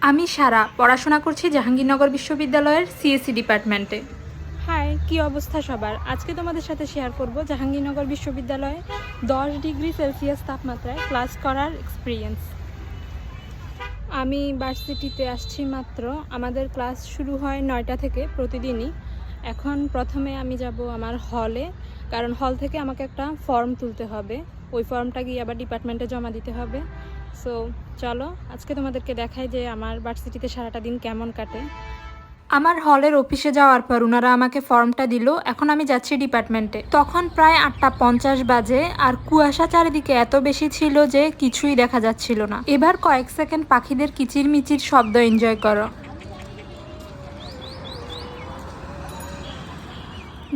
আমি সারা পড়াশোনা করছি জাহাঙ্গীরনগর বিশ্ববিদ্যালয়ের সিএসসি ডিপার্টমেন্টে। হাই, কি অবস্থা সবার? আজকে তোমাদের সাথে শেয়ার করব জাহাঙ্গীরনগর বিশ্ববিদ্যালয়ে 10 ডিগ্রি সেলসিয়াস তাপমাত্রায় ক্লাস করার এক্সপিরিয়েন্স। আমি ভার্সিটিতে আসছি মাত্র। আমাদের ক্লাস শুরু হয় 9টা থেকে প্রতিদিনই। এখন প্রথমে আমি যাব আমার হলে, কারণ হল থেকে আমাকে একটা ফর্ম তুলতে হবে। ওই ফর্মটা গিয়ে আবার ডিপার্টমেন্টে জমা দিতে হবে। সো চলো আজকে তোমাদেরকে দেখাই যে আমার ভার্সিটিতে সারাটা দিন কেমন কাটে। আমার হলের অফিসে যাওয়ার পর ওনারা আমাকে ফর্মটা দিল। এখন আমি যাচ্ছি ডিপার্টমেন্টে। তখন প্রায় 8টা 50 বাজে, আর কুয়াশা চারিদিকে এত বেশি ছিল যে কিছুই দেখা যাচ্ছিল না। এবার কয়েক সেকেন্ড পাখিদের কিচিরমিচির শব্দ এনজয় করো।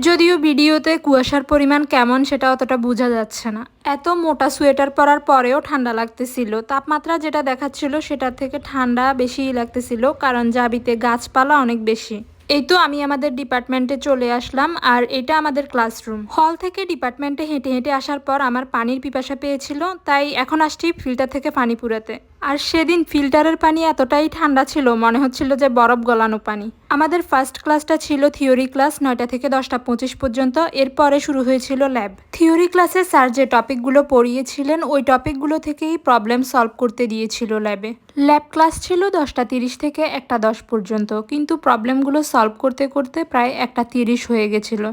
যদিও ভিডিওতে কুয়াশার পরিমাণ কেমন সেটা অতটা বোঝা যাচ্ছে না। এত মোটা সোয়েটার পরার পরেও ঠান্ডা লাগতেছিল। তাপমাত্রা যেটা দেখাচ্ছিল সেটার থেকে ঠান্ডা বেশিই লাগতেছিল, কারণ জাবিতে গাছপালা অনেক বেশি। এই তো আমি আমাদের ডিপার্টমেন্টে চলে আসলাম, আর এটা আমাদের ক্লাসরুম। হল থেকে ডিপার্টমেন্টে হেঁটে হেঁটে আসার পর আমার পানির পিপাসা পেয়েছিল, তাই এখন আসছি ফিল্টার থেকে পানি পুরাতে। আর সেদিন ফিল্টারের পানি এতটাই ঠান্ডা ছিল, মনে হচ্ছিল যে বরফ গলানো পানি। আমাদের ফার্স্ট ক্লাসটা ছিল থিওরি ক্লাস, 9টা থেকে 10টা 25 পর্যন্ত। এরপরে শুরু হয়েছিল ল্যাব। থিওরি ক্লাসে স্যার যে টপিকগুলো পড়িয়েছিলেন ওই টপিকগুলো থেকেই প্রবলেম সলভ করতে দিয়েছিল ল্যাবে। ল্যাব ক্লাস ছিল 10টা 30 থেকে 1টা 10 পর্যন্ত, কিন্তু প্রবলেমগুলো সলভ করতে করতে প্রায় 1টা 30 হয়ে গেছিল।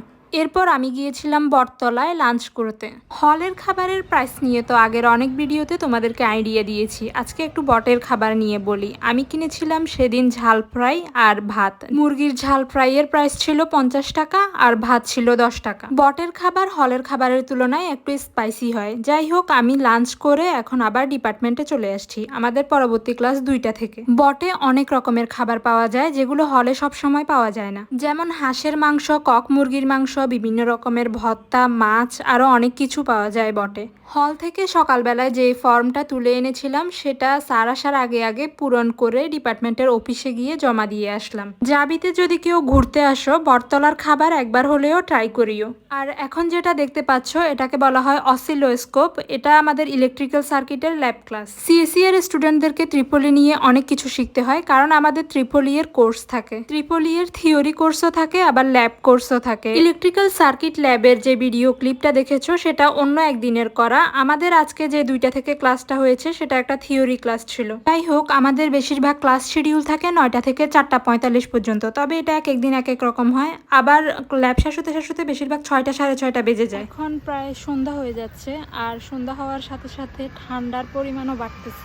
এরপর আমি গিয়েছিলাম বটতলায় লাঞ্চ করতে। হলের খাবারের প্রাইস নিয়ে তো আগের অনেক ভিডিওতে তোমাদেরকে আইডিয়া দিয়েছি। আজকে একটু বটের খাবার নিয়ে বলি। আমি কিনেছিলাম সেদিন ঝাল ফ্রাই আর ভাত। মুরগির ঝাল ফ্রাইয়ের প্রাইস ছিল 50 টাকা আর ভাত ছিল 10 টাকা। বটের খাবার হলের খাবারের তুলনায় একটু স্পাইসি হয়। যাই হোক, আমি লাঞ্চ করে এখন আবার ডিপার্টমেন্টে চলে আসছি। আমাদের পরবর্তী ক্লাস 2টা থেকে। বটে অনেক রকমের খাবার পাওয়া যায় যেগুলো হলে সব সময় পাওয়া যায় না, যেমন হাঁসের মাংস, কক মুরগির মাংস, বিভিন্ন রকমের ভর্তা, মাছ, আরো অনেক কিছু পাওয়া যায় বটে। হল থেকে সকালবেলায় যে ফর্মটা তুলে এনেছিলাম সেটা স্যার আসার আগে আগে পূরণ করে ডিপার্টমেন্টের অফিসে গিয়ে জমা দিয়ে আসলাম। জাবিতে যদি কেউ ঘুরতে আসো, বটতলার খাবার একবার হলেও ট্রাই করিও। আর এখন যেটা দেখতে পাচ্ছ এটাকে বলা হয় অসিলোস্কোপ। এটা আমাদের ইলেকট্রিক্যাল সার্কিটের ল্যাব ক্লাস। সিএসসি এর স্টুডেন্টদেরকে ত্রিপলি নিয়ে অনেক কিছু শিখতে হয়, কারণ আমাদের ত্রিপলি এর কোর্স থাকে। ত্রিপলি এর থিওরি কোর্সও থাকে, আবার ল্যাব কোর্সও থাকে। ইলেকট্রিক্যাল সার্কিট ল্যাবের যে ভিডিও ক্লিপটা দেখেছো সেটা অন্য একদিনের করা। আমাদের আজকে যে 2টা থেকে ক্লাসটা হয়েছে সেটা একটা থিওরি ক্লাস ছিল। যাই হোক, আমাদের বেশিরভাগ ক্লাস শিডিউল থাকে 9টা থেকে 4টা 45 পর্যন্ত, তবে এটা এক একদিন এক এক রকম হয়। আবার ল্যাব শেষ হতে শেষ হতে বেশিরভাগ 6টা 6:30 বেজে যায়। এখন প্রায় সন্ধ্যা হয়ে যাচ্ছে, আর সন্ধ্যা হওয়ার সাথে সাথে ঠান্ডার পরিমাণও বাড়তেছে।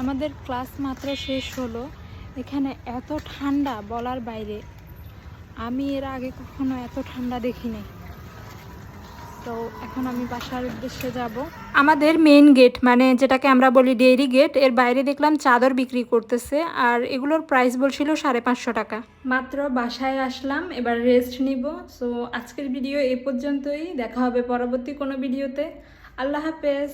আমাদের ক্লাস মাত্র শেষ হলো। এখানে এত ঠান্ডা বলার বাইরে। আমি এর আগে কখনো এত ঠান্ডা দেখিনি। তো এখন আমি বাসার উদ্দেশ্যে যাব। আমাদের মেইন গেট, মানে যেটাকে আমরা বলি ডেইরি গেট, এর বাইরে দেখলাম চাদর বিক্রি করতেছে, আর এগুলোর প্রাইস বলছিল 550 টাকা। মাত্র বাসায় আসলাম, এবার রেস্ট নিব। সো আজকের ভিডিও এ পর্যন্তই। দেখা হবে পরবর্তী কোনো ভিডিওতে। আল্লাহ হাফেজ।